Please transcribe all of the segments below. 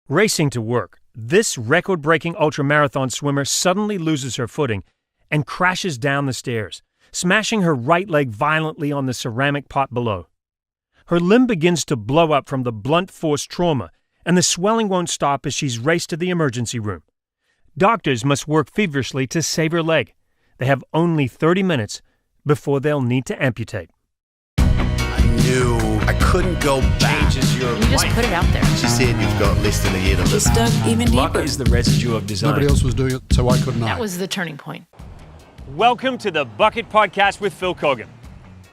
Racing to work, this record-breaking ultramarathon swimmer suddenly loses her footing and crashes down the stairs, smashing her right leg violently on the ceramic pot below. Her limb begins to blow up from the blunt force trauma, and the swelling won't stop as she's raced to the emergency room. Doctors must work feverishly to save her leg. They have only 30 minutes before they'll need to amputate. I knew I couldn't go back. You just put it out there. She said you've got less than a year to live. Just dug even Luck deeper. is the residue of design. Nobody else was doing it, so why couldn't I? That was the turning point. Welcome to the BUCKiT podcast with Phil Keoghan.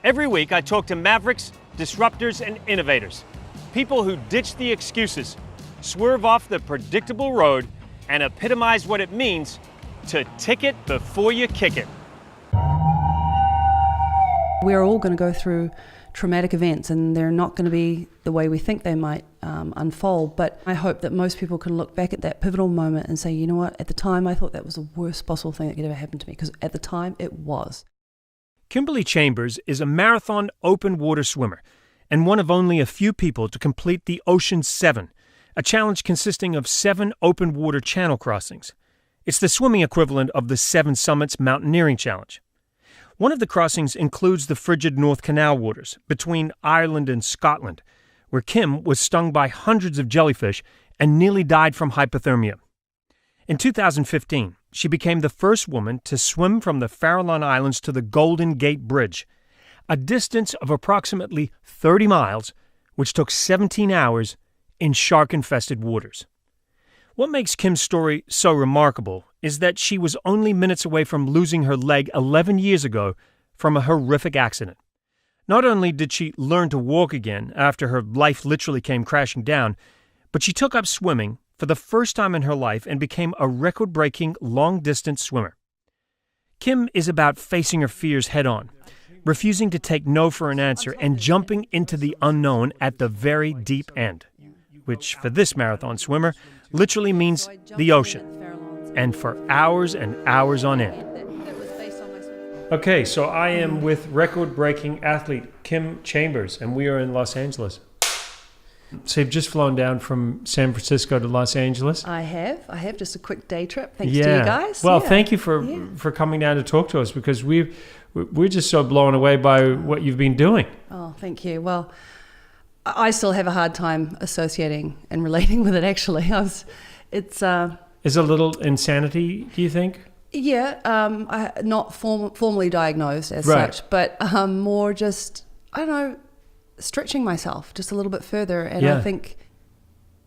Every week I talk to mavericks, disruptors, and innovators. People who ditch the excuses, swerve off the predictable road, and epitomize what it means to tick it before you kick it. We're all going to go through traumatic events, and they're not going to be the way we think they might unfold. But I hope that most people can look back at that pivotal moment and say, you know what, at the time I thought that was the worst possible thing that could ever happen to me, because at the time it was. Kimberley Chambers is a marathon open water swimmer and one of only a few people to complete the Ocean 7, a challenge consisting of 7 open water channel crossings. It's the swimming equivalent of the 7 Summits Mountaineering Challenge. One of the crossings includes the frigid North Canal waters between Ireland and Scotland, where Kim was stung by hundreds of jellyfish and nearly died from hypothermia. In 2015, she became the first woman to swim from the Farallon Islands to the Golden Gate Bridge, a distance of approximately 30 miles, which took 17 hours in shark-infested waters. What makes Kim's story so remarkable is that she was only minutes away from losing her leg 11 years ago from a horrific accident. Not only did she learn to walk again after her life literally came crashing down, but she took up swimming for the first time in her life and became a record-breaking long-distance swimmer. Kim is about facing her fears head-on, refusing to take no for an answer, and jumping into the unknown at the very deep end, which for this marathon swimmer literally means the ocean, and for hours and hours on end. Okay, so I am with record-breaking athlete Kim Chambers, and we are in Los Angeles. So you've just flown down from San Francisco to Los Angeles? I have just a quick day trip, thanks to you guys. Well, thank you for coming down to talk to us, because we're just so blown away by what you've been doing. Oh, thank you. Well, I still have a hard time associating and relating with it, actually. It's a little insanity, do you think? Yeah, not formally diagnosed as such, but more just, I don't know, stretching myself just a little bit further. And I think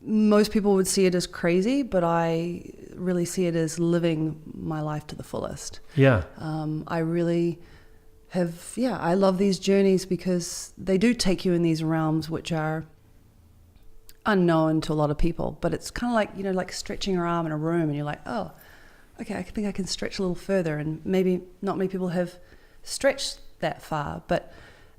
most people would see it as crazy, but I really see it as living my life to the fullest. Yeah. I really have, I love these journeys because they do take you in these realms which are unknown to a lot of people, but it's kind of like, like stretching your arm in a room and you're like, oh, okay, I think I can stretch a little further, and maybe not many people have stretched that far,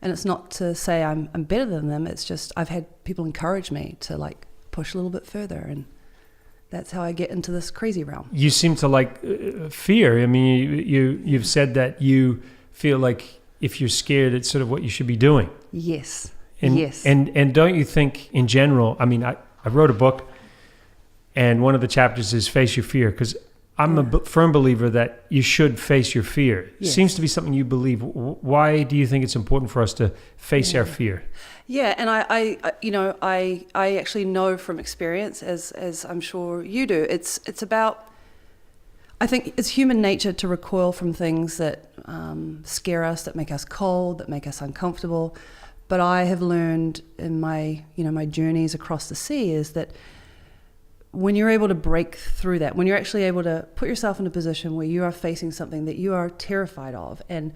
and it's not to say I'm better than them, it's just I've had people encourage me to like push a little bit further, and that's how I get into this crazy realm. You seem to like fear. I mean, you've said that you feel like if you're scared, it's sort of what you should be doing. Yes. Yes. And don't you think in general, I mean, I wrote a book, and one of the chapters is Face Your Fear, because I'm a firm believer that you should face your fear. Yes. Seems to be something you believe. Why do you think it's important for us to face our fear? Yeah, and I actually know from experience, as I'm sure you do, it's about, I think it's human nature to recoil from things that scare us, that make us cold, that make us uncomfortable. But I have learned in my journeys across the sea is that when you're able to break through that, when you're actually able to put yourself in a position where you are facing something that you are terrified of, and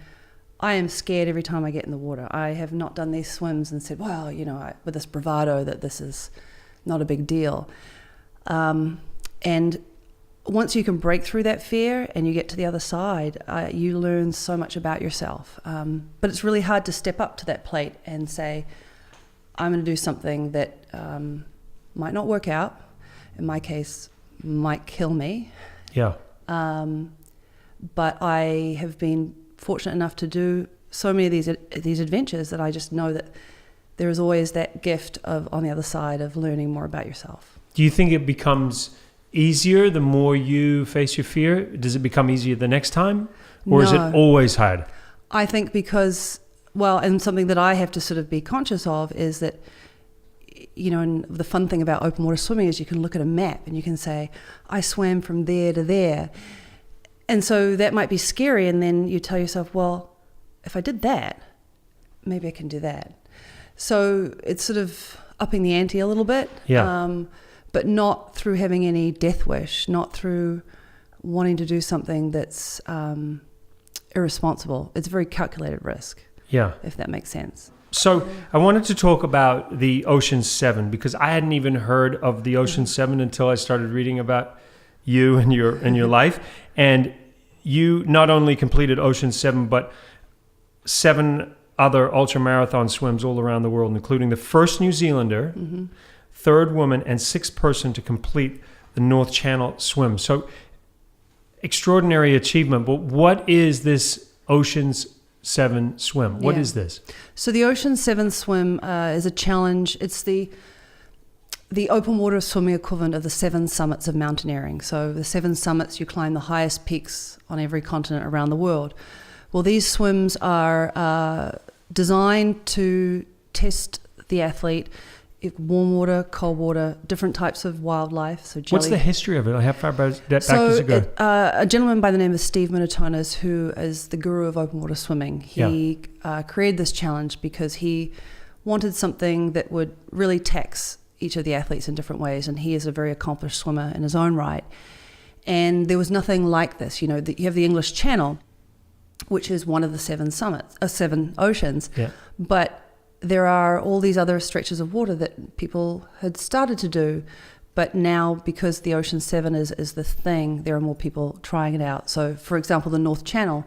I am scared every time I get in the water. I have not done these swims and said, well, with this bravado that this is not a big deal. And once you can break through that fear and you get to the other side, you learn so much about yourself. But it's really hard to step up to that plate and say, I'm going to do something that might not work out. In my case, might kill me. Yeah. But I have been fortunate enough to do so many of these adventures that I just know that there is always that gift of on the other side of learning more about yourself. Do you think it becomes easier the more you face your fear? Does it become easier the next time? Or is it always hard? I think because, and something that I have to sort of be conscious of is that, and the fun thing about open water swimming is you can look at a map and you can say, I swam from there to there. And so that might be scary. And then you tell yourself, well, if I did that, maybe I can do that. So it's sort of upping the ante a little bit. Yeah. But not through having any death wish, not through wanting to do something that's irresponsible. It's a very calculated risk. Yeah. If that makes sense. So I wanted to talk about the Ocean 7 because I hadn't even heard of the Ocean 7 until I started reading about you and your life. And you not only completed Ocean 7, but 7 other ultramarathon swims all around the world, including the first New Zealander, third woman, and 6th person to complete the North Channel swim. So extraordinary achievement. But what is this Ocean's 7 swim? What is this? So the Ocean 7 swim is a challenge. It's the open water swimming equivalent of the 7 summits of mountaineering. So the 7 summits, you climb the highest peaks on every continent around the world. Well, these swims are designed to test the athlete, warm water, cold water, different types of wildlife. So what's the history of it? How far back does it go? A gentleman by the name of Steve Minatonis, who is the guru of open water swimming, he created this challenge because he wanted something that would really tax each of the athletes in different ways, and he is a very accomplished swimmer in his own right. And there was nothing like this. You have the English Channel, which is one of the 7 summits, 7 oceans, but there are all these other stretches of water that people had started to do, but now because the Ocean 7 is the thing, there are more people trying it out. So, for example, the North Channel,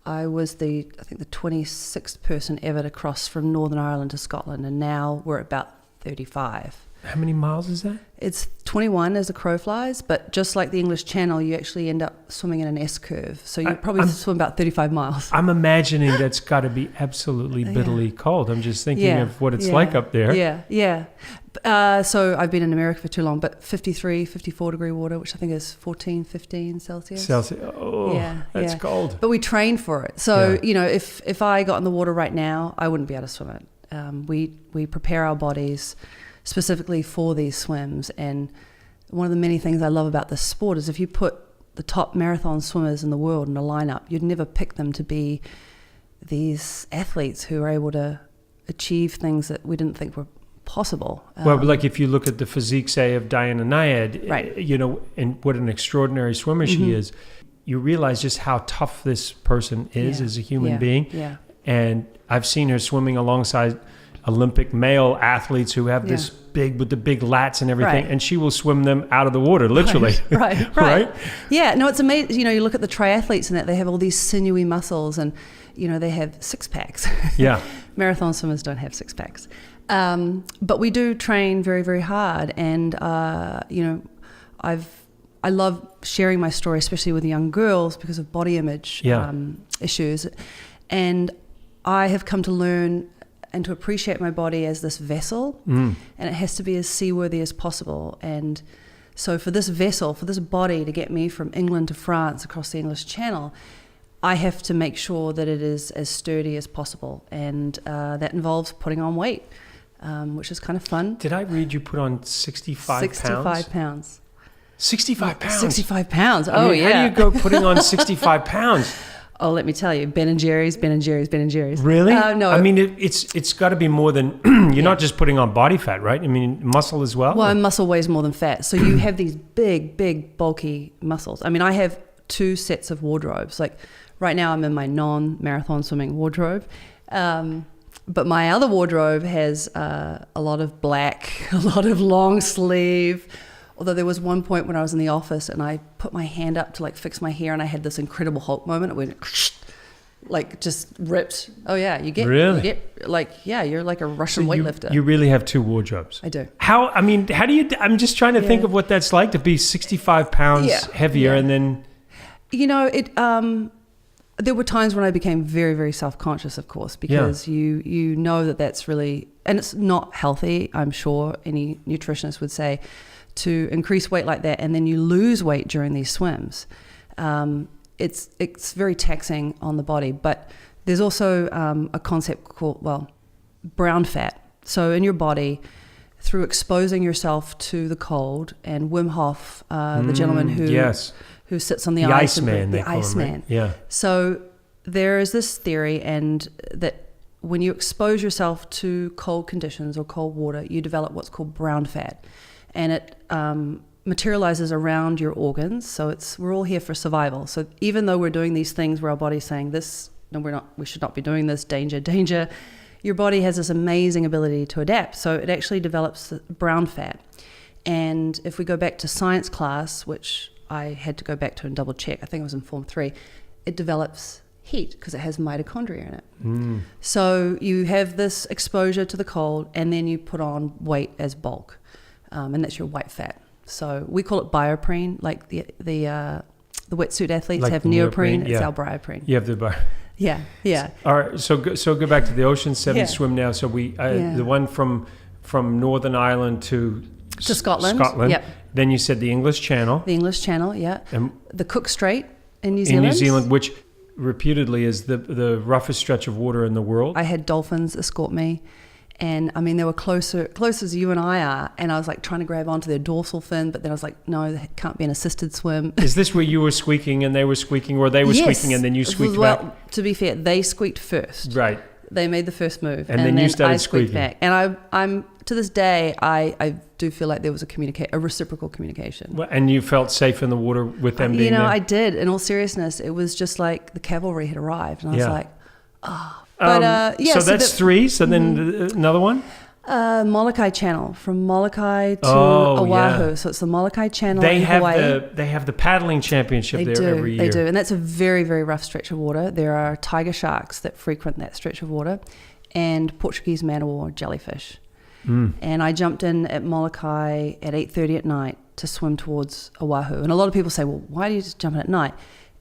I was the 26th person ever to cross from Northern Ireland to Scotland, and now we're about 35. How many miles is that? It's 21 as the crow flies, but just like the English Channel, you actually end up swimming in an S-curve. So you probably swim about 35 miles. I'm imagining that's got to be absolutely bitterly cold. I'm just thinking of what it's like up there. Yeah. So I've been in America for too long, but 53, 54 degree water, which I think is 14, 15 Celsius. That's cold. But we train for it. So, if I got in the water right now, I wouldn't be able to swim it. We prepare our bodies specifically for these swims. And one of the many things I love about this sport is if you put the top marathon swimmers in the world in a lineup, you'd never pick them to be these athletes who are able to achieve things that we didn't think were possible. Well, like if you look at the physique, say, of Diana Nyad, right. And what an extraordinary swimmer she is, you realize just how tough this person is as a human being. Yeah. And I've seen her swimming alongside Olympic male athletes who have this big, with the big lats and everything, and she will swim them out of the water, literally. Right. Yeah, no, it's amazing. You look at the triathletes and that they have all these sinewy muscles and, they have 6-packs. Yeah. Marathon swimmers don't have 6-packs. But we do train very, very hard. And, I love sharing my story, especially with young girls because of body image issues. And I have come to learn and to appreciate my body as this vessel, and it has to be as seaworthy as possible. And so for this vessel, for this body to get me from England to France across the English Channel, I have to make sure that it is as sturdy as possible. And that involves putting on weight, which is kind of fun. Did I read you put on 65 pounds? 65 pounds. 65 pounds? 65 pounds. How do you go putting on 65 pounds? Oh, let me tell you, Ben & Jerry's. Really? No. I mean, it's got to be more than, you're not just putting on body fat, right? I mean, muscle as well? Well, muscle weighs more than fat. So you have these big, bulky muscles. I mean, I have 2 sets of wardrobes. Like right now I'm in my non-marathon swimming wardrobe. But my other wardrobe has a lot of black, a lot of long sleeve. Although there was one point when I was in the office and I put my hand up to fix my hair and I had this Incredible Hulk moment. It went just ripped. Oh yeah, you get you're like a Russian weightlifter. You really have 2 wardrobes. I do. How do you? I'm just trying to think of what that's like to be 65 pounds heavier and then. There were times when I became very, very self-conscious, of course, because you know that's really, and it's not healthy. I'm sure any nutritionist would say, to increase weight like that, and then you lose weight during these swims. It's very taxing on the body. But there's also a concept called, brown fat. So in your body, through exposing yourself to the cold, and Wim Hof, the gentleman who sits on the ice, Iceman, the Iceman. Right? Yeah. So there is this theory, and that when you expose yourself to cold conditions or cold water, you develop what's called brown fat, and it materializes around your organs. So we're all here for survival. So even though we're doing these things where our body's saying this, no, we should not be doing this, danger, danger, your body has this amazing ability to adapt. So it actually develops brown fat. And if we go back to science class, which I had to go back to and double check, I think it was in Form 3, it develops heat because it has mitochondria in it. So you have this exposure to the cold, and then you put on weight as bulk, and that's your white fat. So we call it bioprene, like the wetsuit athletes Like have the neoprene. neoprene, It's yeah. our bioprene. You have the Yeah. All right, so go back to the Ocean 7 Yeah. swim now. So the one from Northern Ireland to Scotland. Yep. Then you said the English Channel. The English Channel, yeah. And The Cook Strait in New in Zealand. New Zealand, which reputedly is the roughest stretch of water in the world. I had dolphins escort me, and I mean, they were close as you and I are, and I was like trying to grab onto their dorsal fin, but then I was like, no, it can't be an assisted swim. Is this where you were squeaking and they were squeaking, or they were squeaking and then you squeaked back? Well, to be fair, they squeaked first. Right. They made the first move, And then you started I squeaked squeaking. back. And I'm to this day, I do feel like there was a reciprocal communication. Well, and you felt safe in the water with them being there? I did. In all seriousness, it was just like the cavalry had arrived, and I was Yeah. like, oh. But so that's three. So then another one? Molokai Channel, from Molokai to Oahu. Yeah. So it's the Molokai Channel They in have Hawaii. they have the paddling championship every year. They do, and that's a very, very rough stretch of water. There are tiger sharks that frequent that stretch of water, and Portuguese man-o-war jellyfish. And I jumped in at Molokai at 8:30 at night to swim towards Oahu. And a lot of people say, well, why do you just jump in at night?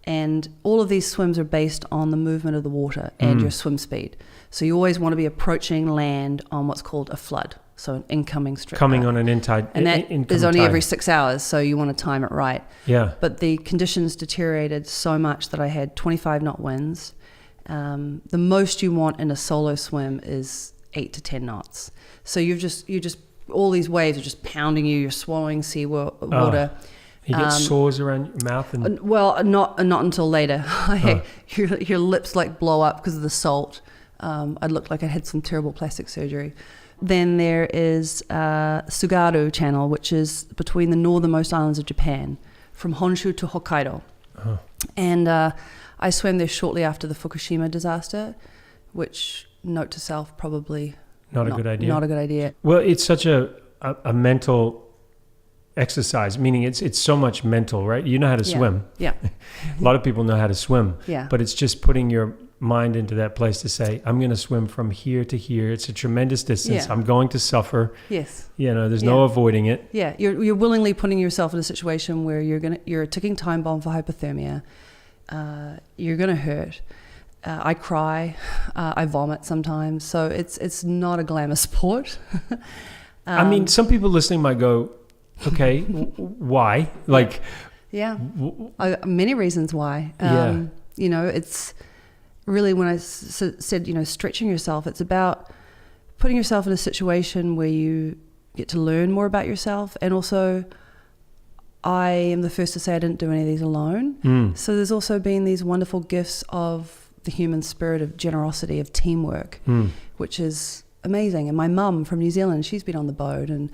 And all of these swims are based on the movement of the water and your swim speed. So you always want to be approaching land on what's called a flood, so an incoming stream. Coming on an tide. And that is only every 6 hours, so you want to time it right. Yeah. But the conditions deteriorated so much that I had 25 knot winds. The most you want in a solo swim is 8 to 10 knots. So you just all these waves are just pounding you. You're swallowing water. You get sores around your mouth and Well, not until later. Your lips like blow up because of the salt. I looked like I had some terrible plastic surgery. Then there is Tsugaru Channel, which is between the northernmost islands of Japan, from Honshu to Hokkaido. And I swam there shortly after the Fukushima disaster, which, note to self, probably not a good idea. Not a good idea. Well, it's such a mental exercise, meaning it's so much mental, right? You know how to swim. Yeah. A lot of people know how to swim. Yeah. But it's just putting your mind into that place to say, I'm going to swim from here to here. It's a tremendous distance. Yeah. I'm going to suffer. Yes. There's no avoiding it. Yeah, you're willingly putting yourself in a situation where you're a ticking time bomb for hypothermia. You're going to hurt. I cry. I vomit sometimes. So it's not a glamour sport. I mean, some people listening might go, okay, why? Like, yeah, many reasons why. It's really, when I said, stretching yourself, it's about putting yourself in a situation where you get to learn more about yourself. And also, I am the first to say I didn't do any of these alone. So there's also been these wonderful gifts of the human spirit of generosity, of teamwork, which is amazing. And my mum from New Zealand, she's been on the boat, and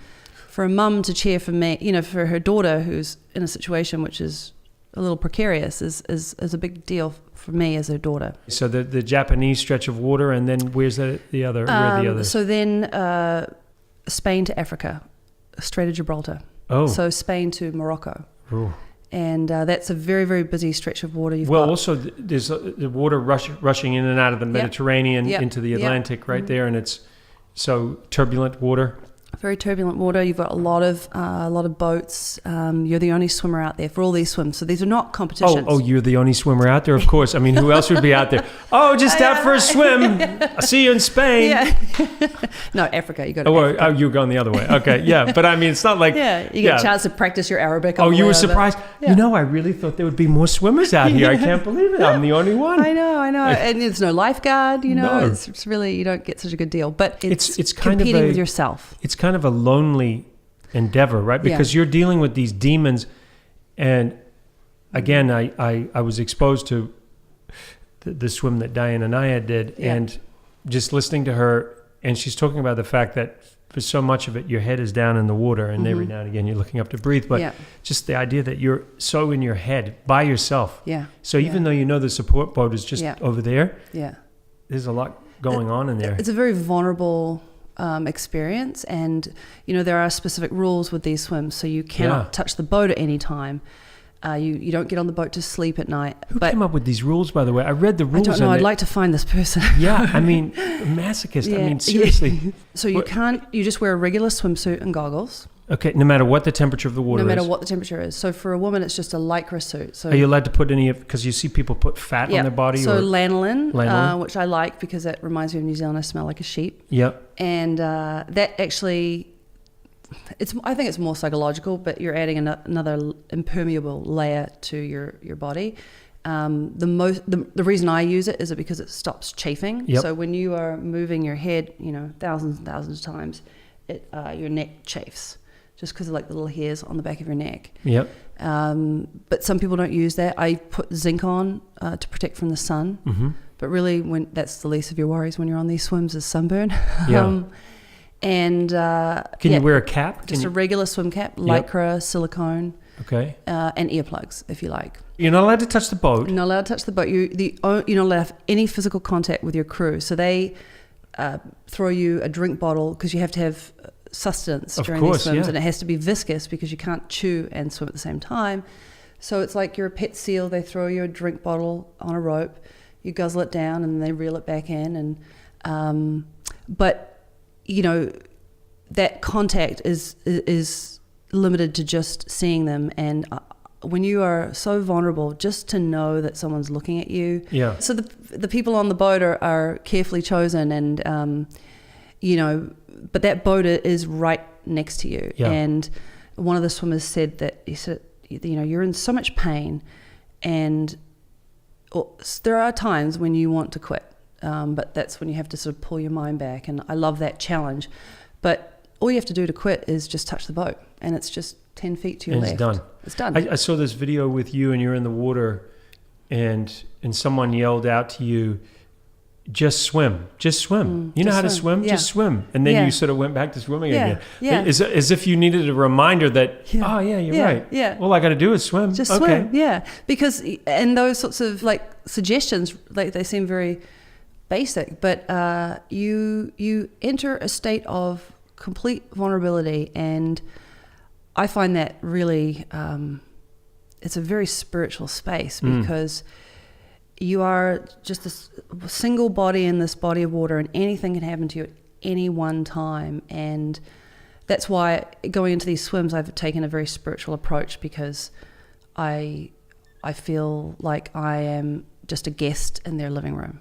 for a mum to cheer for me, for her daughter who's in a situation which is a little precarious is a big deal for me as her daughter. So the Japanese stretch of water, and then where's the other? Where are the others? So then Spain to Africa, Strait of Gibraltar. Oh. So Spain to Morocco. Ooh. And that's a very, very busy stretch of water. Also there's the water rushing in and out of the Mediterranean into the Atlantic right there, and it's so turbulent water. Very turbulent water. You've got a lot of boats. You're the only swimmer out there for all these swims. So these are not competitions. Oh, you're the only swimmer out there? Of course. I mean, who else would be out there? Oh, just out for a swim. I'll see you in Spain. Yeah. No, Africa. You go to Africa. Oh, you're going the other way. Okay, yeah. But I mean, it's not like... Yeah, you get a chance to practice your Arabic. On oh, the you way were over. surprised? Yeah. You know, I really thought there would be more swimmers out here. I can't believe it. I'm the only one. I know. And there's no lifeguard, you know. No. It's really, you don't get such a good deal. But it's kind competing of with yourself. It's kind of a lonely endeavor, right? Because you're dealing with these demons. And again, I was exposed to the swim that Diane and I did, and just listening to her, and she's talking about the fact that for so much of it, your head is down in the water, and every now and again you're looking up to breathe. But just the idea that you're so in your head by yourself. Yeah. So even though you know the support boat is just over there, there's a lot going on in there. It's a very vulnerable experience, and you know there are specific rules with these swims, so you cannot touch the boat at any time. You don't get on the boat to sleep at night. Who came up with these rules, by the way? I read the rules. I don't know. I'd like to find this person. Yeah, I mean, masochist. I mean, seriously. So you just wear a regular swimsuit and goggles. Okay, no matter what the temperature of the water is? No matter what the temperature is. So for a woman, it's just a lycra suit. So are you allowed to put any of, because you see people put fat on their body? So lanolin, which I like because that reminds me of New Zealand. I smell like a sheep. Yep. And that actually... I think it's more psychological, but you're adding another impermeable layer to your body. The reason I use it is because it stops chafing. Yep. So when you are moving your head, you know, thousands and thousands of times, your neck chafes just because of like the little hairs on the back of your neck. Yep. But some people don't use that. I put zinc on to protect from the sun. Mm-hmm. But really, that's the least of your worries when you're on these swims is sunburn. Yeah. And can you wear a cap? Just a regular swim cap, lycra, silicone. Okay. And earplugs, if you like. You're not allowed to touch the boat. You're not allowed to touch the boat. You're not allowed to have any physical contact with your crew. So they throw you a drink bottle because you have to have sustenance during these swims, and it has to be viscous because you can't chew and swim at the same time. So it's like you're a pet seal. They throw you a drink bottle on a rope. You guzzle it down, and they reel it back in. And but you know, that contact is limited to just seeing them. And when you are so vulnerable, just to know that someone's looking at you. Yeah. So the people on the boat are carefully chosen, and you know, but that boat is right next to you. Yeah. And one of the swimmers said that he said, you know, you're in so much pain, and there are times when you want to quit. But that's when you have to sort of pull your mind back, and I love that challenge. But all you have to do to quit is just touch the boat, and it's just 10 feet to your left. It's done. I saw this video with you, and you're in the water, and someone yelled out to you, just swim. You know how to swim? Yeah. Just swim. And then you sort of went back to swimming again. Yeah. As if you needed a reminder that, you're right. Yeah. All I got to do is swim. Just swim, yeah. Because, and those sorts of like suggestions, like they seem very... basic, but you enter a state of complete vulnerability, and I find that really it's a very spiritual space because you are just a single body in this body of water, and anything can happen to you at any one time. And that's why going into these swims I've taken a very spiritual approach, because I feel like I am just a guest in their living room.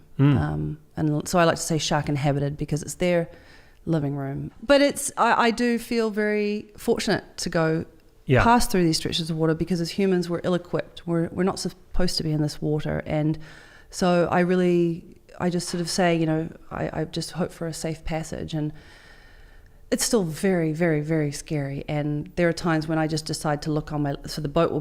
And so I like to say shark inhabited because it's their living room. But I do feel very fortunate to go pass through these stretches of water, because as humans we're ill-equipped. We're not supposed to be in this water. And so I just sort of say, you know, I just hope for a safe passage. And it's still very, very, very scary. And there are times when I just decide to look so the boat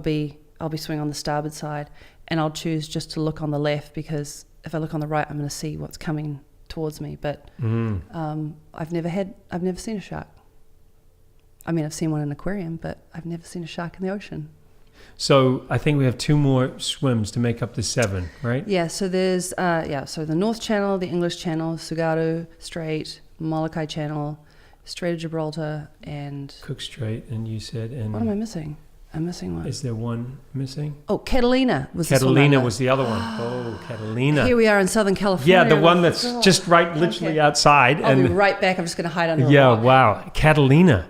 I'll be swimming on the starboard side, and I'll choose just to look on the left, because if I look on the right, I'm going to see what's coming towards me. But I've never seen a shark. I mean, I've seen one in an aquarium, but I've never seen a shark in the ocean. So I think we have 2 more swims to make up the 7, right? Yeah. So there's so the North Channel, the English Channel, Tsugaru Strait, Molokai Channel, Strait of Gibraltar, and Cook Strait. And you said, and what am I missing? I'm missing one. Is there one missing? Oh, Catalina was the swim Catalina under. was the other one. Oh, Catalina. Here we are in Southern California. Yeah, the one that's just right, literally outside. I'll be right back. I'm just going to hide under a Yeah, rock. wow. Catalina.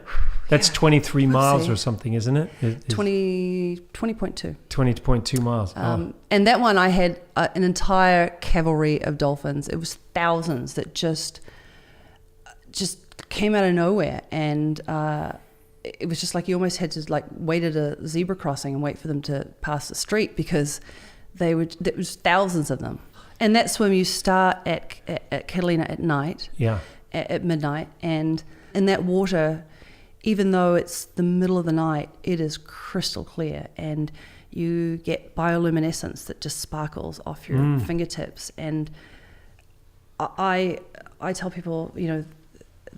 That's 23 miles or something, isn't it? 20.2. 20.2 miles. And that one, I had an entire cavalry of dolphins. It was thousands that just came out of nowhere. And it was just like you almost had to like wait at a zebra crossing and wait for them to pass the street because there was thousands of them. And that swim, you start at Catalina at night, at midnight. And in that water, even though it's the middle of the night, it is crystal clear, and you get bioluminescence that just sparkles off your fingertips. And I tell people, you know,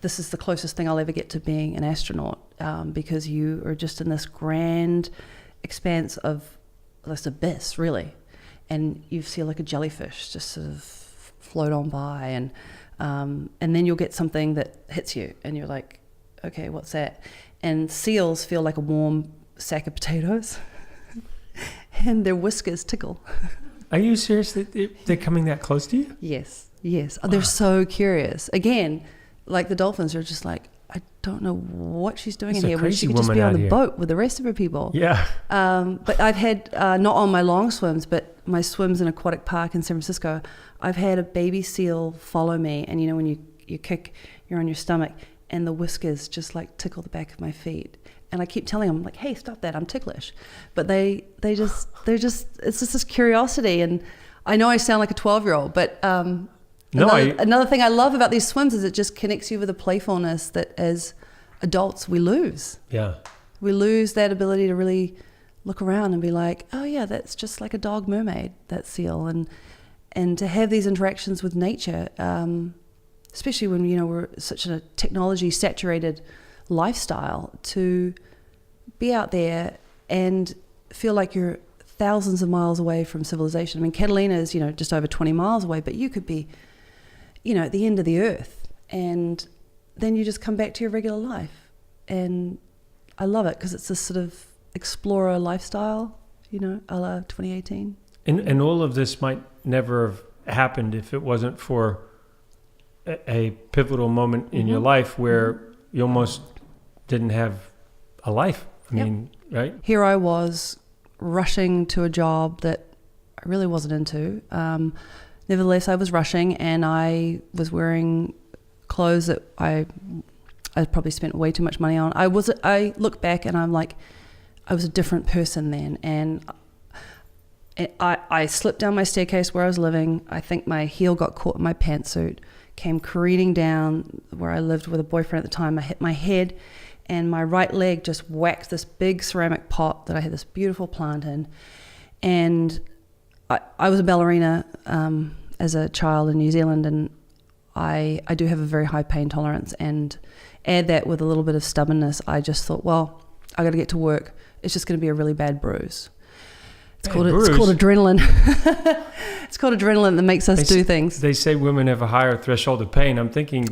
this is the closest thing I'll ever get to being an astronaut, because you are just in this grand expanse of this abyss, really, and you feel like a jellyfish just sort of float on by, and then you'll get something that hits you, and you're like, okay, what's that? And seals feel like a warm sack of potatoes, and their whiskers tickle. Are you serious that they're coming that close to you? Yes. Oh, they're so curious. Again, like the dolphins are just like, I don't know what she's doing in here. When she could just be on the boat with the rest of her people. Yeah. But I've had, not on my long swims, but my swims in aquatic park in San Francisco, I've had a baby seal follow me. And you know, when you kick, you're on your stomach, and the whiskers just like tickle the back of my feet. And I keep telling them, like, hey, stop that, I'm ticklish. But they're just, it's just this curiosity. And I know I sound like a 12-year-old, but another thing I love about these swims is it just connects you with a playfulness that as adults we lose. Yeah. We lose that ability to really look around and be like, oh yeah, that's just like a dog mermaid, that seal. And to have these interactions with nature, especially when, you know, we're such a technology saturated lifestyle, to be out there and feel like you're thousands of miles away from civilization. I mean, Catalina is, you know, just over 20 miles away, but you could be, you know, at the end of the earth, and then you just come back to your regular life. And I love it because it's this sort of explorer lifestyle, you know, a la 2018. And all of this might never have happened if it wasn't for a pivotal moment in your life where you almost didn't have a life. I mean, right? Here I was rushing to a job that I really wasn't into. Nevertheless, I was rushing, and I was wearing clothes that I probably spent way too much money on. I look back and I'm like, I was a different person then. And I slipped down my staircase where I was living. I think my heel got caught in my pantsuit, came careening down where I lived with a boyfriend at the time. I hit my head, and my right leg just whacked this big ceramic pot that I had this beautiful plant in. And I was a ballerina as a child in New Zealand, and I do have a very high pain tolerance, and add that with a little bit of stubbornness, I just thought, well, I got to get to work. It's just going to be a really bad bruise. It's called adrenaline. It's called adrenaline that makes us do things. They say women have a higher threshold of pain. I'm thinking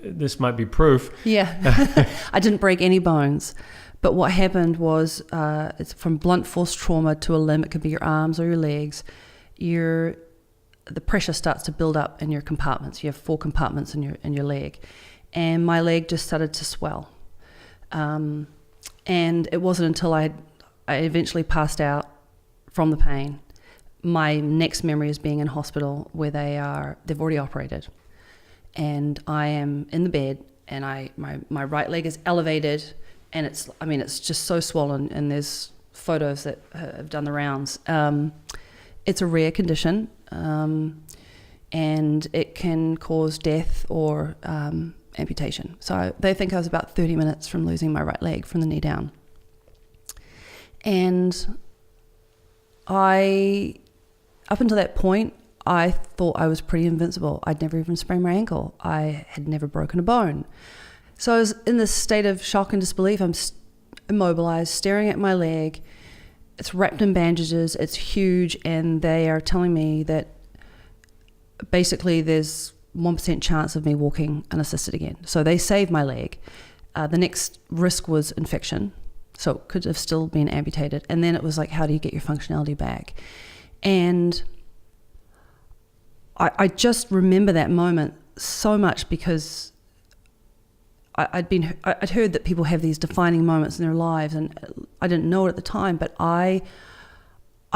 this might be proof. Yeah. I didn't break any bones. But what happened was it's from blunt force trauma to a limb. It could be your arms or your legs. The pressure starts to build up in your compartments. You have 4 compartments in your leg. And my leg just started to swell. And it wasn't until I eventually passed out from the pain. My next memory is being in hospital where they've already operated. And I am in the bed, and my right leg is elevated, and it's just so swollen, and there's photos that have done the rounds. It's a rare condition, and it can cause death or amputation. So they think I was about 30 minutes from losing my right leg from the knee down. And up until that point, I thought I was pretty invincible. I'd never even sprained my ankle. I had never broken a bone. So I was in this state of shock and disbelief. I'm immobilized, staring at my leg. It's wrapped in bandages. It's huge, and they are telling me that basically there's 1% chance of me walking unassisted again. So they saved my leg. The next risk was infection. So it could have still been amputated. And then it was like, how do you get your functionality back? And I just remember that moment so much because I'd heard that people have these defining moments in their lives, and I didn't know it at the time, but I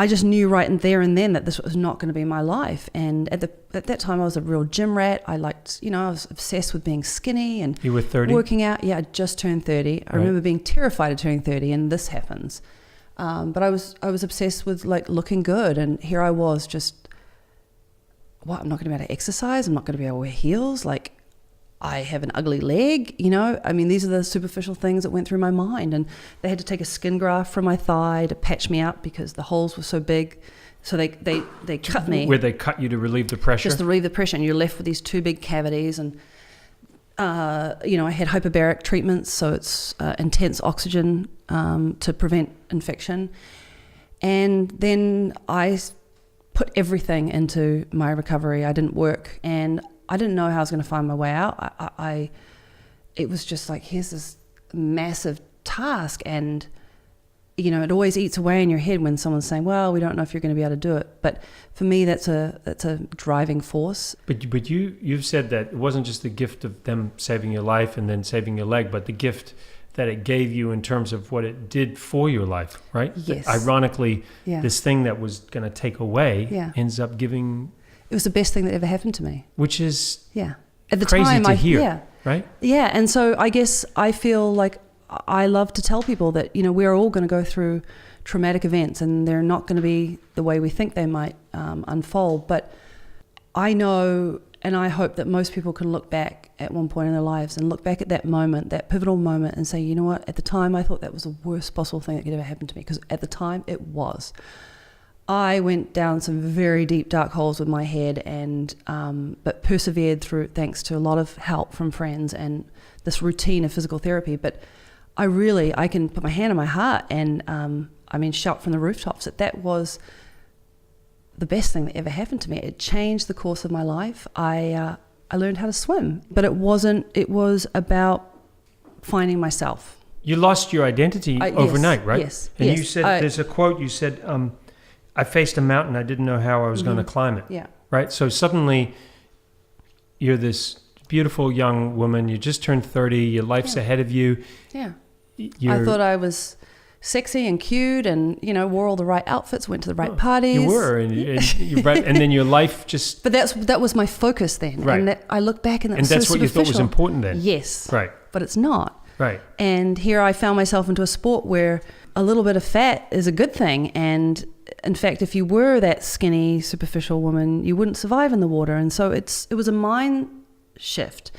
just knew right and then that this was not going to be my life. And at that time I was a real gym rat. I liked, I was obsessed with being skinny and you were 30? Working out. Yeah, I just turned 30. I remember being terrified of turning 30, and this happens. But I was obsessed with like looking good, and here I was just, I'm not going to be able to exercise. I'm not going to be able to wear heels. Like, I have an ugly leg, I mean, these are the superficial things that went through my mind. And they had to take a skin graft from my thigh to patch me up because the holes were so big. So they cut me. Where they cut you to relieve the pressure? Just to relieve the pressure. And you're left with these two big cavities. And, I had hyperbaric treatments. So it's intense oxygen to prevent infection. And then I put everything into my recovery. I didn't work, and I didn't know how I was going to find my way out. It was just like, here's this massive task, and it always eats away in your head when someone's saying, well, we don't know if you're going to be able to do it. But for me, that's a driving force. But you've said that it wasn't just the gift of them saving your life and then saving your leg, but the gift that it gave you in terms of what it did for your life, right? Yes. Ironically, this thing that was going to take away ends up giving. It was the best thing that ever happened to me. Which is at the crazy time, to hear, right? Yeah, and so I guess I feel like I love to tell people that, we're all going to go through traumatic events, and they're not going to be the way we think they might unfold. But I know, and I hope that most people can look back at one point in their lives and look back at that moment, that pivotal moment, and say, you know what, at the time I thought that was the worst possible thing that could ever happen to me, because at the time it was. I went down some very deep, dark holes with my head, and but persevered through, thanks to a lot of help from friends and this routine of physical therapy. But I can put my hand on my heart and shout from the rooftops that was the best thing that ever happened to me. It changed the course of my life. I learned how to swim, but it was about finding myself. You lost your identity overnight, right? Yes. And you said, there's a quote, you said, I faced a mountain, I didn't know how I was going to climb it. Yeah. Right? So suddenly you're this beautiful young woman, you just turned 30, your life's ahead of you. Yeah. I thought I was sexy and cute and, wore all the right outfits, went to the right parties. You were, and then your life just... But that was my focus then. Right. And I look back and that's so what you thought was important then. Yes. Right. But it's not. Right. And here I found myself into a sport where a little bit of fat is a good thing. And in fact, if you were that skinny, superficial woman, you wouldn't survive in the water. And so it was a mind shift.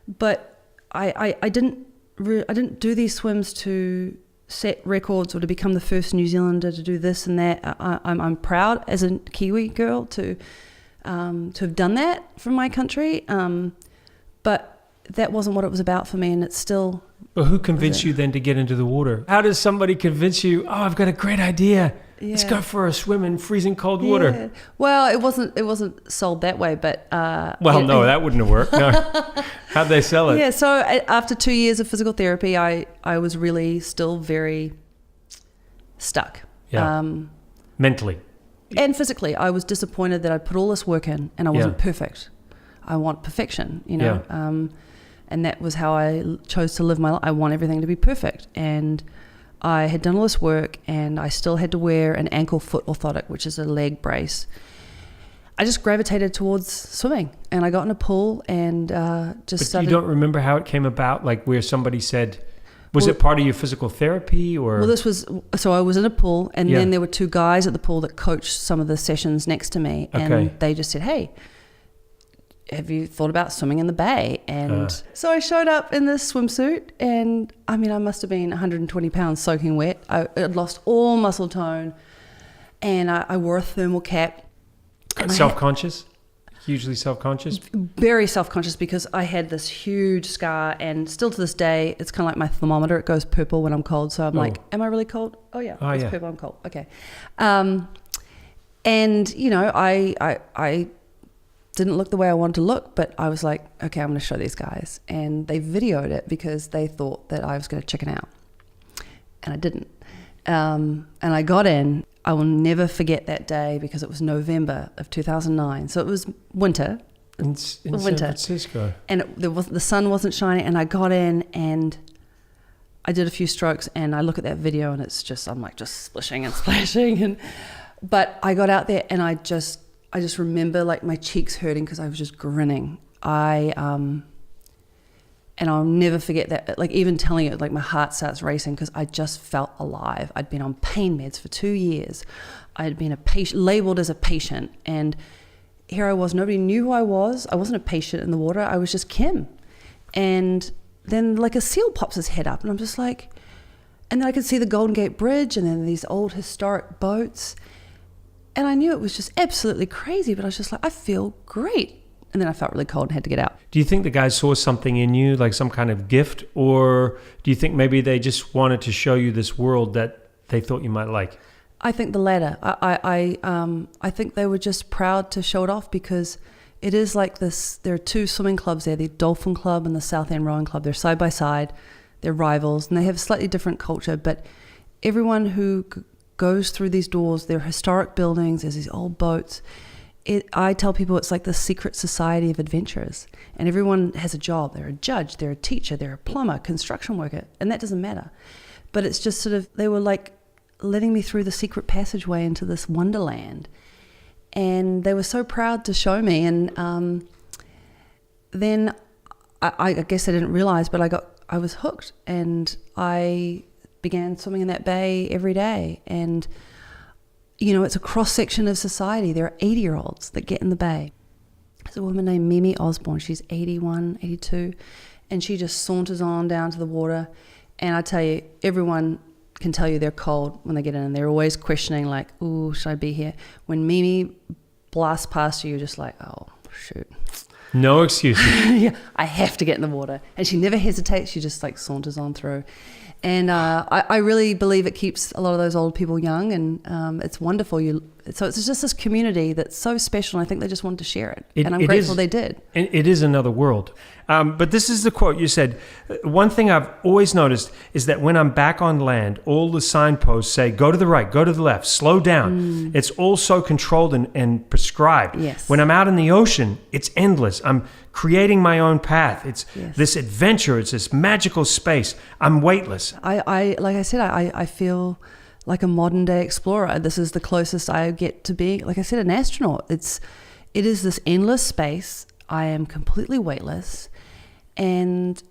But I didn't do these swims to set records or to become the first New Zealander to do this and that. I'm proud as a Kiwi girl to have done that for my country. But that wasn't what it was about for me, and it's still... But who convinced you then to get into the water? How does somebody convince you, I've got a great idea. Yeah. Let's go for a swim in freezing cold water. Yeah. Well, it wasn't sold that way, but... no, that wouldn't have worked. No. How'd they sell it? Yeah, so after 2 years of physical therapy, I was really still very stuck. Yeah. Mentally. And physically. I was disappointed that I'd put all this work in and I wasn't perfect. I want perfection, Yeah. And that was how I chose to live my life. I want everything to be perfect. And I had done all this work, and I still had to wear an ankle-foot orthotic, which is a leg brace. I just gravitated towards swimming, and I got in a pool and started... You don't remember how it came about, like where somebody said... Was it part of your physical therapy or... Well, so I was in a pool, and then there were two guys at the pool that coached some of the sessions next to me, and they just said, hey... have you thought about swimming in the bay? And so I showed up in this swimsuit, and I must have been 120 pounds soaking wet. I had lost all muscle tone, and I wore a thermal cap. Self-conscious? Hugely self-conscious? Very self-conscious, because I had this huge scar, and still to this day, it's kind of like my thermometer. It goes purple when I'm cold. So I'm like, am I really cold? Oh yeah, it's purple, I'm cold. Okay. And, I didn't look the way I wanted to look, but I was like, okay, I'm going to show these guys. And they videoed it because they thought that I was going to chicken out. and I didn't. And I got in. I will never forget that day because it was November of 2009. So it was winter. In San Francisco. And the sun wasn't shining, and I got in and I did a few strokes, and I look at that video and it's just, I'm like just splishing and splashing. But I got out there and I just remember like my cheeks hurting because I was just grinning. And I'll never forget that, like even telling it, like my heart starts racing because I just felt alive. I'd been on pain meds for 2 years. I had been labeled as a patient, and here I was. Nobody knew who I was. I wasn't a patient in the water. I was just Kim. And then like a seal pops his head up, and I'm just like, and then I could see the Golden Gate Bridge and then these old historic boats. And I knew it was just absolutely crazy, but I was just like, I feel great. And then I felt really cold and had to get out. Do you think the guys saw something in you, like some kind of gift? Or do you think maybe they just wanted to show you this world that they thought you might like? I think the latter. I think they were just proud to show it off because it is like this. There are two swimming clubs there, the Dolphin Club and the South End Rowing Club. They're side by side. They're rivals, and they have a slightly different culture. But everyone who goes through these doors, they're historic buildings, there's these old boats. I tell people it's like the secret society of adventurers, and everyone has a job. They're a judge, they're a teacher, they're a plumber, construction worker, and that doesn't matter. But it's just sort of, they were like letting me through the secret passageway into this wonderland, and they were so proud to show me. And then I guess I didn't realize, but I was hooked, and I began swimming in that bay every day. And you know, it's a cross-section of society. There are 80-year-olds that get in the bay. There's a woman named Mimi Osborne. She's 81, 82, and she just saunters on down to the water. And I tell you, everyone can tell you they're cold when they get in, and they're always questioning, like, ooh, should I be here? When Mimi blasts past you, you're just like, oh, shoot. No excuses. Yeah, I have to get in the water. And she never hesitates. She just, like, saunters on through. And I really believe it keeps a lot of those old people young, and it's wonderful. So it's just this community that's so special, and I think they just wanted to share it. And I'm grateful they did. It is another world. But this is the quote you said. One thing I've always noticed is that when I'm back on land, all the signposts say, go to the right, go to the left, slow down. It's all so controlled and prescribed. Yes. When I'm out in the ocean, it's endless. I'm creating my own path. It's this adventure. It's this magical space. I'm weightless. I like I said, I feel like a modern day explorer. This is the closest I get to being, like I said, an astronaut. It is this endless space. I am completely weightless, and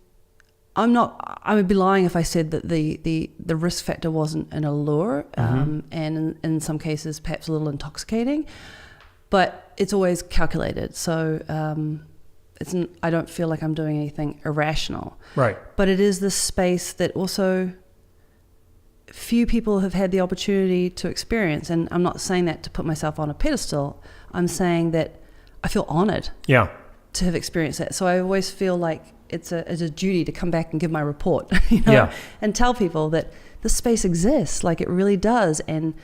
I would be lying if I said that the risk factor wasn't an allure, and in some cases perhaps a little intoxicating, but it's always calculated. So I don't feel like I'm doing anything irrational. Right. But it is this space that also few people have had the opportunity to experience. And I'm not saying that to put myself on a pedestal. I'm saying that I feel honored to have experienced that. So I always feel like it's a duty to come back and give my report, and tell people that the space exists, like it really does. And,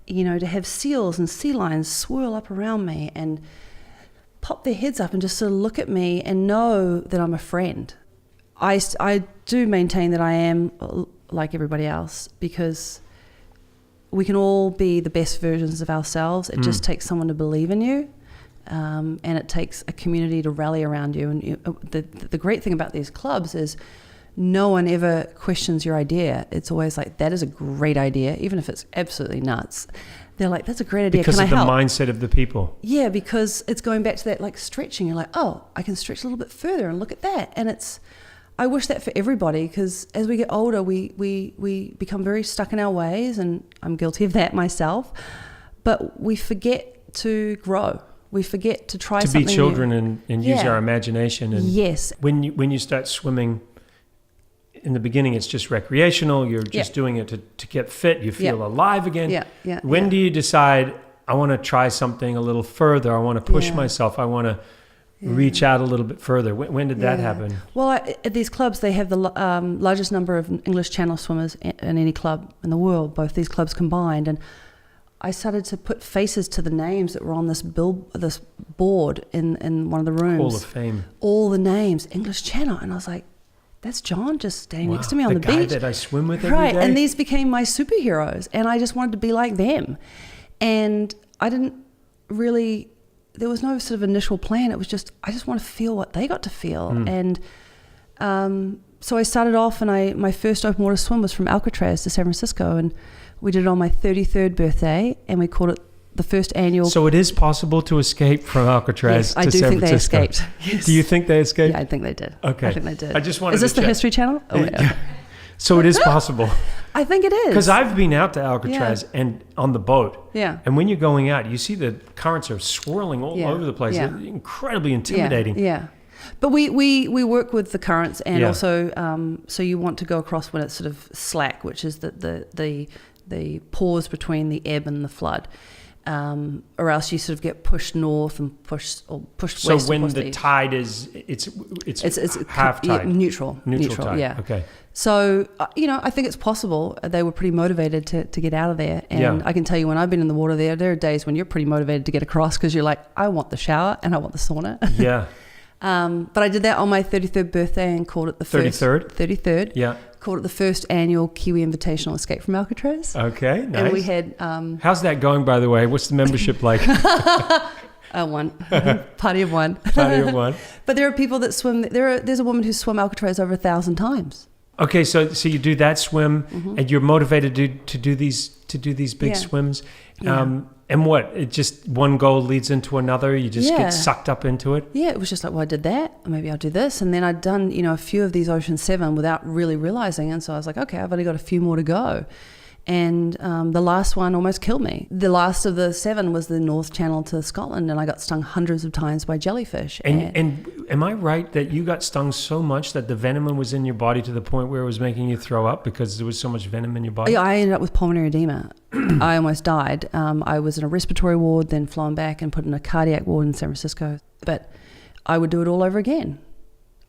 to have seals and sea lions swirl up around me and pop their heads up and just sort of look at me and know that I'm a friend. I do maintain that I am like everybody else, because we can all be the best versions of ourselves. It just takes someone to believe in you, and it takes a community to rally around you. And the great thing about these clubs is no one ever questions your idea. It's always like, that is a great idea, even if it's absolutely nuts. They're like, that's a great idea. Because Can of I the help? mindset of the people. Yeah, because it's going back to that like stretching. You're like, oh, I can stretch a little bit further and look at that. And I wish that for everybody, because as we get older, we become very stuck in our ways, and I'm guilty of that myself. But we forget to grow. We forget to try something new. To be children and use our imagination. And yes. When you start swimming, in the beginning, it's just recreational. You're just doing it to get fit. You feel alive again. When do you decide, I want to try something a little further? I want to push myself. I want to reach out a little bit further. When did that happen? Well, at these clubs, they have the largest number of English Channel swimmers in any club in the world, both these clubs combined. And I started to put faces to the names that were on this board in one of the rooms. Hall of Fame. All the names, English Channel. And I was like, that's John just standing next to me on the guy beach. that I swim with every Right, day. and these became my superheroes, and I just wanted to be like them. And I didn't really, there was no sort of initial plan. It was just, I just want to feel what they got to feel. And so I started off, and my first open water swim was from Alcatraz to San Francisco, and we did it on my 33rd birthday, and we called it the first annual. So it is possible to escape from Alcatraz to San Francisco. I do think they escaped. Yes. Do you think they escaped? Yeah, I think they did. Okay. I think they did. I just wanted Is this to the check. History Channel? Oh, yeah. So it is possible. I think it is. Because I've been out to Alcatraz and on the boat. Yeah. And when you're going out, you see the currents are swirling all over the place. Yeah. They're incredibly intimidating. Yeah. But we work with the currents, and also so you want to go across when it's sort of slack, which is the pause between the ebb and the flood. Or else you sort of get pushed north and pushed west. So when the tide is, it's half tide. Neutral tide. Yeah. Okay. So I think it's possible. They were pretty motivated to get out of there, and I can tell you, when I've been in the water there are days when you're pretty motivated to get across because you're like, I want the shower and I want the sauna. Yeah. But I did that on my 33rd birthday and called it the first 33rd. Yeah. Called it the first annual Kiwi Invitational Escape from Alcatraz. Okay, nice. And we had how's that going, by the way? What's the membership like? one party of one. Party of one. But there are people that swim. There's a woman who's swum Alcatraz over 1,000 times. Okay, so you do that swim, and you're motivated to do these big swims. And what? It just one goal leads into another. You just get sucked up into it. Yeah, it was just like, well, I did that. Maybe I'll do this, and then I'd done a few of these Ocean 7 without really realizing, and so I was like, okay, I've only got a few more to go. And the last one almost killed me. The last of the 7 was the North Channel to Scotland, and I got stung hundreds of times by jellyfish. And am I right that you got stung so much that the venom was in your body to the point where it was making you throw up because there was so much venom in your body? Yeah, I ended up with pulmonary edema. I almost died. I was in a respiratory ward, then flown back and put in a cardiac ward in San Francisco. But I would do it all over again.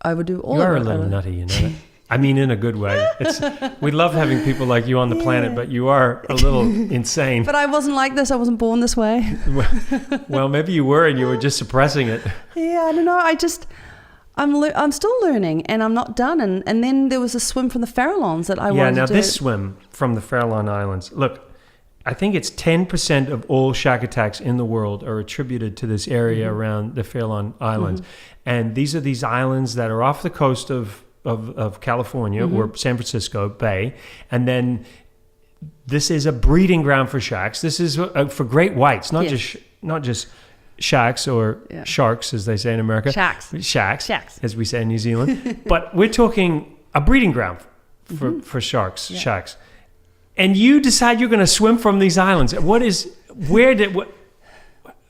I would do all over. You're a little nutty, you know that? I mean, in a good way. We love having people like you on the planet, but you are a little insane. But I wasn't like this. I wasn't born this way. Well, maybe you were, and you were just suppressing it. Yeah, I don't know. I'm still learning, and I'm not done. And then there was a swim from the Farallons that I wanted to do. Yeah, now this swim from the Farallon Islands. Look, I think it's 10% of all shark attacks in the world are attributed to this area around the Farallon Islands. And these are these islands that are off the coast of California or San Francisco Bay, and then this is a breeding ground for sharks. This is for great whites, not just sharks or sharks, as they say in America. Sharks, as we say in New Zealand. But we're talking a breeding ground for sharks. Sharks, and you decide you're going to swim from these islands. What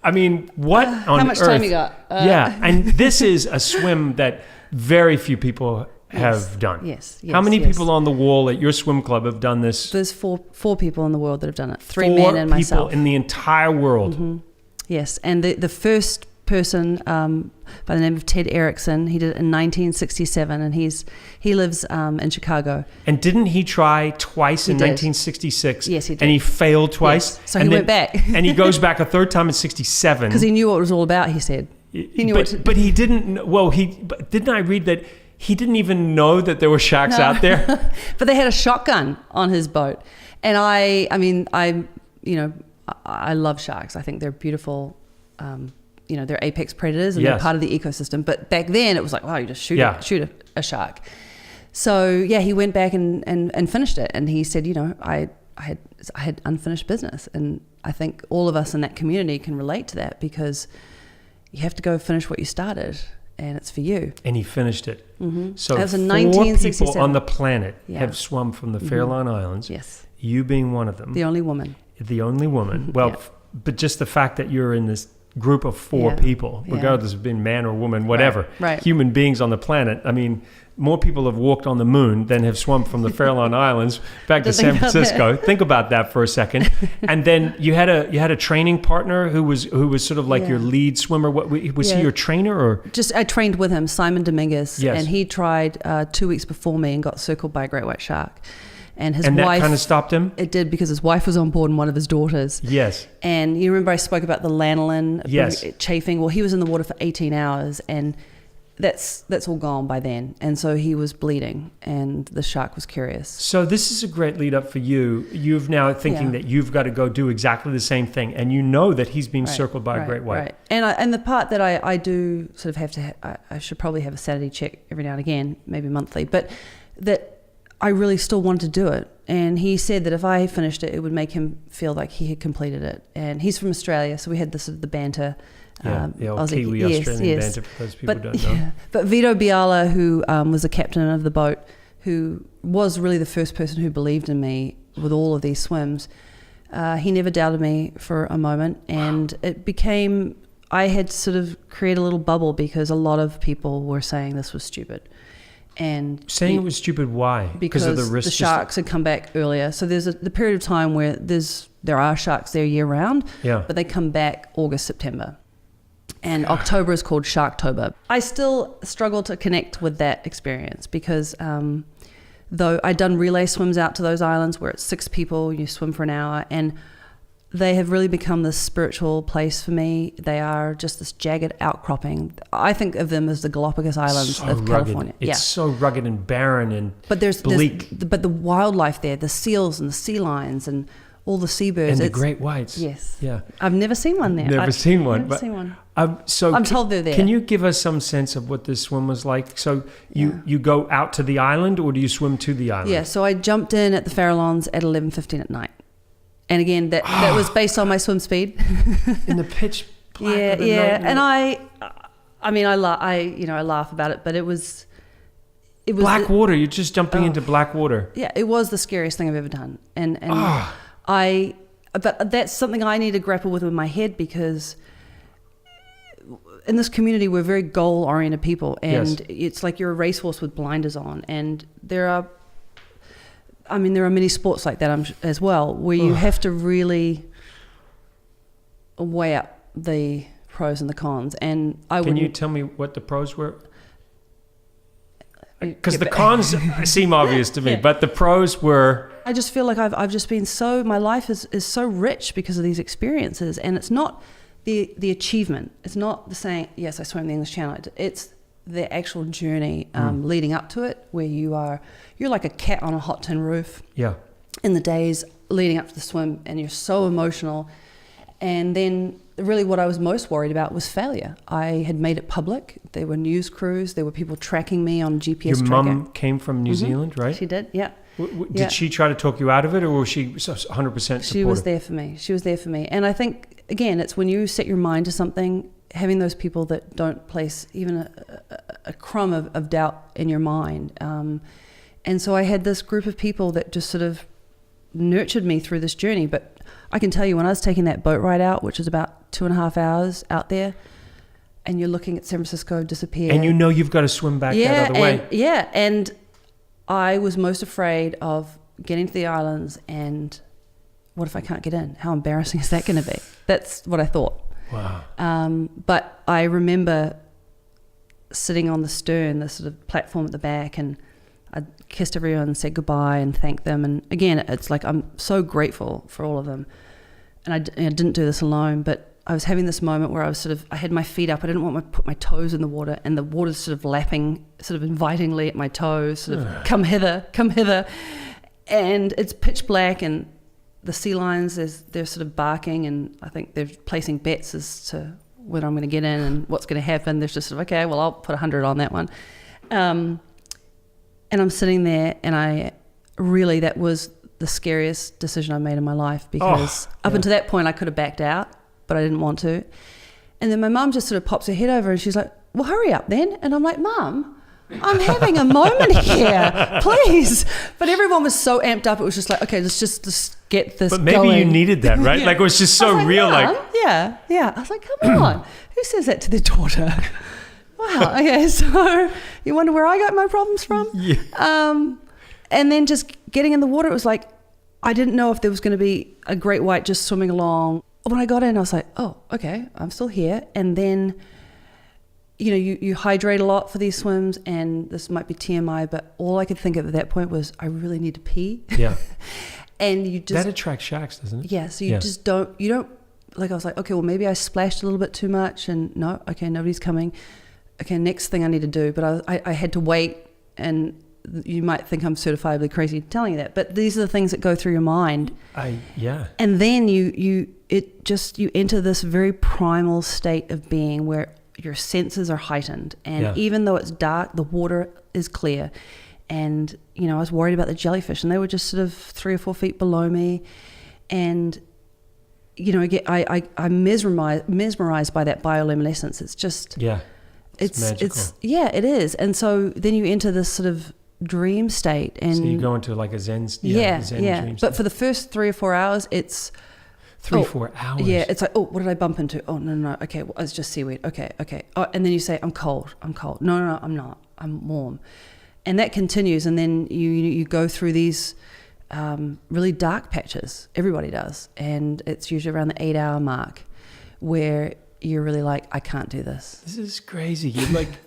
on How much earth? time you got? And this is a swim that very few people have done. Yes. How many people on the wall at your swim club have done this? There's four people in the world that have done it. 3 men and myself. 4 people in the entire world. Yes, and the first person by the name of Ted Erickson, he did it in 1967, and he lives in Chicago. And didn't he try twice in 1966? Yes, he did. And he failed twice. Yes. So he went back. And he goes back a third time in 67. Because he knew what it was all about, he said. He knew but he didn't. Well, didn't I read that he didn't even know that there were sharks out there? But they had a shotgun on his boat, and I love sharks. I think they're beautiful. They're apex predators and they're part of the ecosystem. But back then, it was like, wow, you just shoot a shark. So he went back and finished it, and he said, I had unfinished business, and I think all of us in that community can relate to that because you have to go finish what you started, and it's for you. And he finished it. So that was in 4 people on the planet have swum from the Farallon Islands. Yes. You being one of them. The only woman. Well, but just the fact that you're in this group of 4 people, regardless of being man or woman, whatever, human beings on the planet. I mean, more people have walked on the moon than have swum from the Farallon Islands back to San Francisco. Think about that for a second. And then you had a training partner who was sort of like your lead swimmer. What was he your trainer or? Just I trained with him, Simon Dominguez, and he tried 2 weeks before me and got circled by a great white shark. And his wife, that kind of stopped him? It did, because his wife was on board and one of his daughters. Yes. And you remember I spoke about the lanolin chafing? Well, he was in the water for 18 hours, and that's all gone by then. And so he was bleeding and the shark was curious. So this is a great lead up for you. You've now thinking that you've got to go do exactly the same thing. And you know that he's being circled by a great white. Right. And the part that I do sort of have to, I should probably have a sanity check every now and again, maybe monthly, but that I really still wanted to do it. And he said that if I finished it, it would make him feel like he had completed it. And he's from Australia, so we had this sort of the banter. The old Kiwi Australian banter for those people who don't know. Yeah. But Vito Biala, who was the captain of the boat, who was really the first person who believed in me with all of these swims, he never doubted me for a moment. And it became, I had to sort of create a little bubble because a lot of people were saying this was stupid. And saying it was stupid, why? Because of the risk. The sharks had come back earlier. So there's the period of time where there are sharks there year round, but they come back August, September. And October is called Sharktober. I still struggle to connect with that experience because though I'd done relay swims out to those islands where it's 6 people, you swim for an hour, and they have really become this spiritual place for me. They are just this jagged outcropping. I think of them as the Galapagos Islands of rugged. California. It's so rugged and barren and bleak. But the wildlife there, the seals and the sea lions and all the seabirds. And the great whites. Yes. Yeah. I've never seen one there. Never seen one. Never seen one. So I'm told they're there. Can you give us some sense of what this swim was like? So you go out to the island or do you swim to the island? Yeah, so I jumped in at the Farallons at 11:15 at night. And again, that was based on my swim speed. In the pitch black of the night. And I laugh about it, but it was black water. You're just jumping into black water. Yeah, it was the scariest thing I've ever done. But that's something I need to grapple with in my head because in this community, we're very goal-oriented people, and it's like you're a racehorse with blinders on. And there are many sports like that as well, where you have to really weigh up the pros and the cons. And Can you tell me what the pros were? Because the cons seem obvious to me, but the pros were... I just feel like I've just been my life is so rich because of these experiences, and it's not the achievement. It's not the saying, yes, I swam the English Channel. It's the actual journey leading up to it, where you're like a cat on a hot tin roof. Yeah. In the days leading up to the swim, and you're so emotional. And then really what I was most worried about was failure. I had made it public. There were news crews. There were people tracking me on GPS Your tracker. mum came from New Zealand, right? She did, yeah. Did she try to talk you out of it, or was she 100% supportive? She was there for me. And I think, again, it's when you set your mind to something, having those people that don't place even a crumb of doubt in your mind. And so I had this group of people that just sort of nurtured me through this journey. But I can tell you, when I was taking that boat ride out, which was about 2.5 hours out there, and you're looking at San Francisco disappear. And you know you've got to swim back that other way. Yeah, and I was most afraid of getting to the islands and what if I can't get in? How embarrassing is that going to be? That's what I thought. Wow. But I remember sitting on the stern, the sort of platform at the back, and I kissed everyone and said goodbye and thanked them. And again, it's like I'm so grateful for all of them. And I didn't do this alone, but I was having this moment where I had my feet up. I didn't want to put my toes in the water, and the water's sort of lapping, sort of invitingly at my toes, sort of come hither. And it's pitch black, and the sea lions, they're sort of barking, and I think they're placing bets as to whether I'm going to get in and what's going to happen. They're just sort of, okay, well, I'll put 100 on that one. And I'm sitting there, and that was the scariest decision I made in my life, because up until that point I could have backed out, but I didn't want to. And then my mum just sort of pops her head over and she's like, well, hurry up then. And I'm like, Mum, I'm having a moment here, please. But everyone was so amped up. It was just like, okay, let's just get this going. But maybe you needed that, right? Like it was just so real. Yeah. I was like, come on. Who says that to their daughter? Wow. Okay, so you wonder where I got my problems from? Yeah. And then just getting in the water, it was like, I didn't know if there was going to be a great white just swimming along. When I got in, I was like, oh, okay, I'm still here. And then, you hydrate a lot for these swims, and this might be TMI, but all I could think of at that point was, I really need to pee. Yeah. And you just... That attracts sharks, doesn't it? Yeah, so you don't, like I was like, okay, well, maybe I splashed a little bit too much, and no, okay, nobody's coming. okay, next thing I need to do. But I had to wait, and you might think I'm certifiably crazy telling you that, but these are the things that go through your mind. And then you enter this very primal state of being where your senses are heightened, and even though it's dark, the water is clear. And I was worried about the jellyfish, and they were just sort of 3 or 4 feet below me, and I'm mesmerized by that bioluminescence. It's just it's magical. It is. And so then you enter this sort of dream state, and so you go into like a zen dream state. But for the first 3 or 4 hours, it's 4 hours. Yeah, it's like, what did I bump into? Oh, no. Okay, well, it's just seaweed. Okay. Oh, and then you say, I'm cold. No, I'm not. I'm warm. And that continues, and then you go through these really dark patches. Everybody does, and it's usually around the 8-hour mark where you're really like, I can't do this. This is crazy.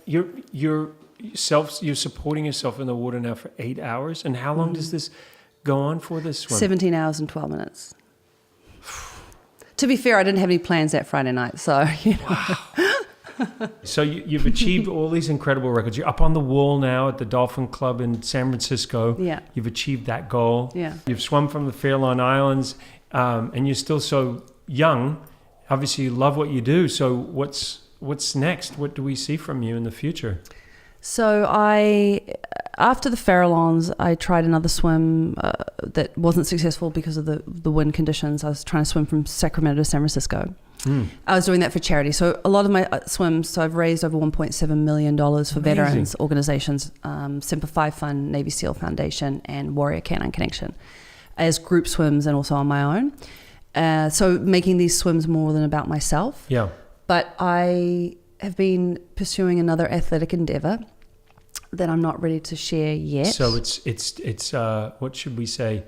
You're supporting yourself in the water now for 8 hours, and how long does this go on for? This swim? 17 hours and 12 minutes. To be fair, I didn't have any plans that Friday night, so Wow. So you've achieved all these incredible records. You're up on the wall now at the Dolphin Club in San Francisco. Yeah. You've achieved that goal. Yeah. You've swum from the Farallon Islands, and you're still so young. Obviously, you love what you do. So what's next? What do we see from you in the future? So after the Farallons, I tried another swim that wasn't successful because of the wind conditions. I was trying to swim from Sacramento to San Francisco. I was doing that for charity. So a lot of my swims, so I've raised over $1.7 million for veterans organizations, Semper Fi Fund, Navy SEAL Foundation, and Warrior Canine Connection, as group swims and also on my own. So making these swims more than about myself. Yeah. But I have been pursuing another athletic endeavor that I'm not ready to share yet. So it's what should we say?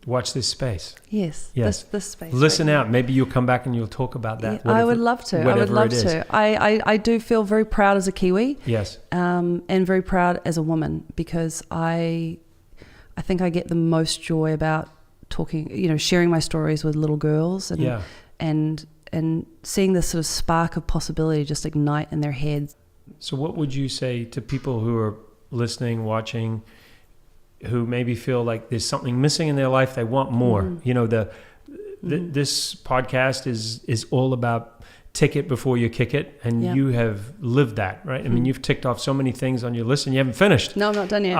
Watch this space. Yes. This space. Listen out. Maybe you'll come back and you'll talk about that. Yeah, I would love to. I do feel very proud as a Kiwi. Yes. And very proud as a woman, because I think I get the most joy about talking, sharing my stories with little girls and seeing this sort of spark of possibility just ignite in their heads. So what would you say to people who are listening, watching, who maybe feel like there's something missing in their life, they want more? This podcast is all about tick it before you kick it, and you have lived that, right? I mean, you've ticked off so many things on your list, and you haven't finished. No, I'm not done yet.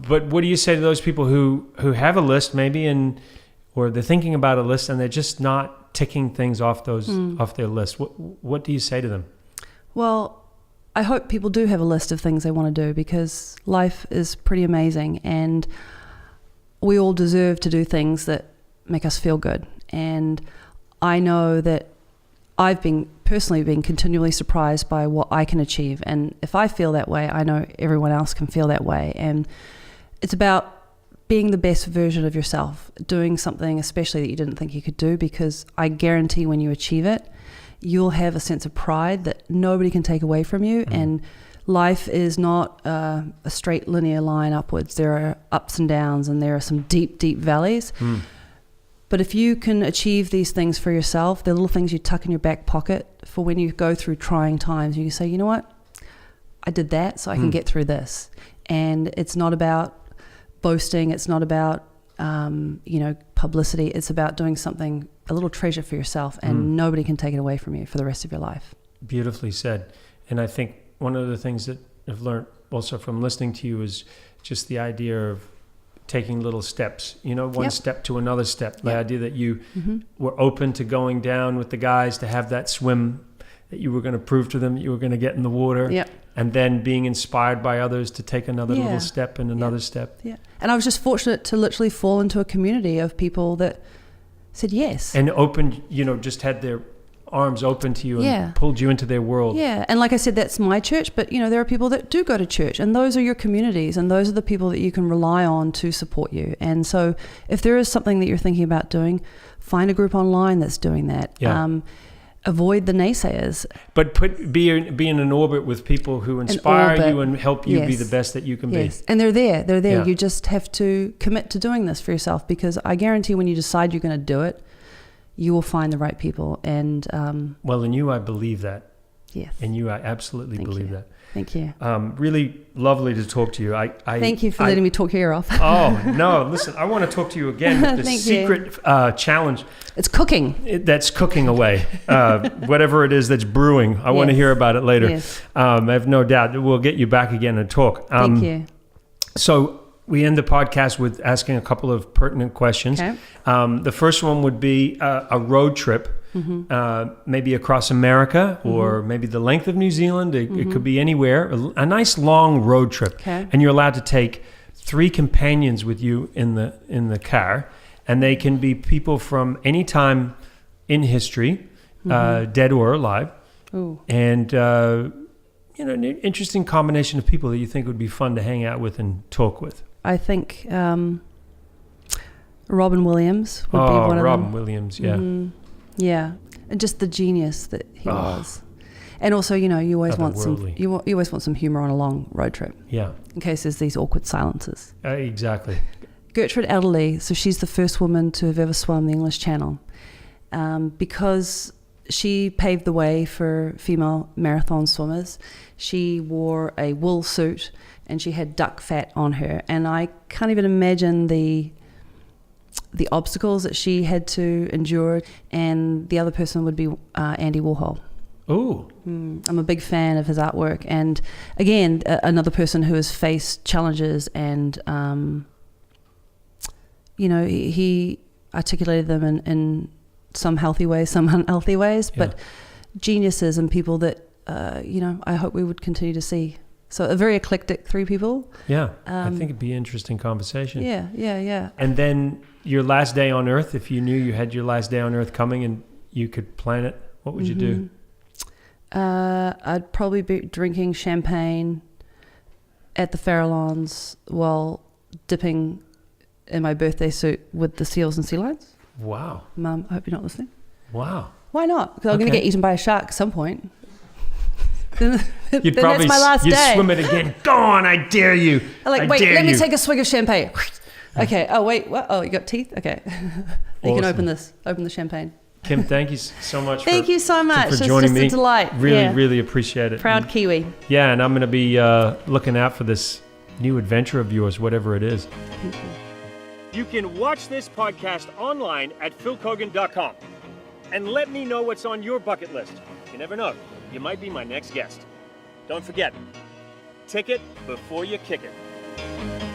But what do you say to those people who have a list maybe, or they're thinking about a list and they're just not ticking things off off their list? What do you say to them? Well, I hope people do have a list of things they want to do, because life is pretty amazing, and we all deserve to do things that make us feel good. And I know that I've personally been continually surprised by what I can achieve. And if I feel that way, I know everyone else can feel that way. And it's about being the best version of yourself, doing something especially that you didn't think you could do, because I guarantee when you achieve it, you'll have a sense of pride that nobody can take away from you. And life is not a straight linear line upwards. There are ups and downs, and there are some deep, deep valleys. But if you can achieve these things for yourself, the little things you tuck in your back pocket for when you go through trying times, you can say, you know what? I did that so I can get through this. And it's not about boasting. It's not about, publicity. It's about doing something, a little treasure for yourself, and nobody can take it away from you for the rest of your life. Beautifully said. And I think one of the things that I've learned also from listening to you is just the idea of taking little steps, one step to another step. The idea that you were open to going down with the guys to have that swim, that you were going to prove to them that you were going to get in the water, and then being inspired by others to take another little step and another step. Yeah. And I was just fortunate to literally fall into a community of people that said yes. And opened, just had their arms open to you and pulled you into their world. Yeah. And like I said, that's my church, but there are people that do go to church, and those are your communities, and those are the people that you can rely on to support you. And so if there is something that you're thinking about doing, find a group online that's doing that. Avoid the naysayers. But be in an orbit with people who inspire you and help you be the best that you can be. And they're there. Yeah. You just have to commit to doing this for yourself, because I guarantee when you decide you're going to do it, you will find the right people. And well, in you, I believe that. Yes. And I absolutely believe that. Thank you. Really lovely to talk to you. Thank you for letting me talk your ear off. Oh, no, listen, I want to talk to you again with this secret challenge. It's cooking. That's cooking away. Whatever it is that's brewing. I want to hear about it later. Yes. I have no doubt that we'll get you back again and talk. Thank you. So we end the podcast with asking a couple of pertinent questions. Okay. The first one would be a road trip, maybe across America or maybe the length of New Zealand. It could be anywhere. A nice long road trip. Okay. And you're allowed to take 3 companions with you in the car, and they can be people from any time in history, dead or alive. Ooh. And an interesting combination of people that you think would be fun to hang out with and talk with. I think Robin Williams would be one of them. Robin Williams, yeah. Yeah, and just the genius that he was. And also, you always want you always want some humor on a long road trip. Yeah. In case there's these awkward silences. Exactly. Gertrude Adderley, so she's the first woman to have ever swum the English Channel, because she paved the way for female marathon swimmers. She wore a wool suit and she had duck fat on her, and I can't even imagine the obstacles that she had to endure. And the other person would be Andy Warhol. Oh. I'm a big fan of his artwork, and again, another person who has faced challenges, and he articulated them in some healthy ways, some unhealthy ways, but geniuses and people that I hope we would continue to see. So a very eclectic 3 people. Yeah, I think it'd be an interesting conversation. Yeah. And And then your last day on Earth, if you knew you had your last day on Earth coming and you could plan it, what would you do? I'd probably be drinking champagne at the Farallons while dipping in my birthday suit with the seals and sea lions. Wow. Mum, I hope you're not listening. Wow. Why not? Because I'm going to get eaten by a shark at some point. Then You'd that's probably my last day. swim it again. Go on, I dare you. Let me take a swig of champagne. Okay. Oh, wait. What? Oh, you got teeth? Okay. You can open this. Open the champagne. Kim, thank you so much. Thank you so much. For It's joining me. Just a delight. Really appreciate it. Proud Kiwi. Yeah, and I'm going to be looking out for this new adventure of yours, whatever it is. Thank you. You can watch this podcast online at philkeoghan.com and let me know what's on your bucket list. You never know. You might be my next guest. Don't forget, tick it before you kick it.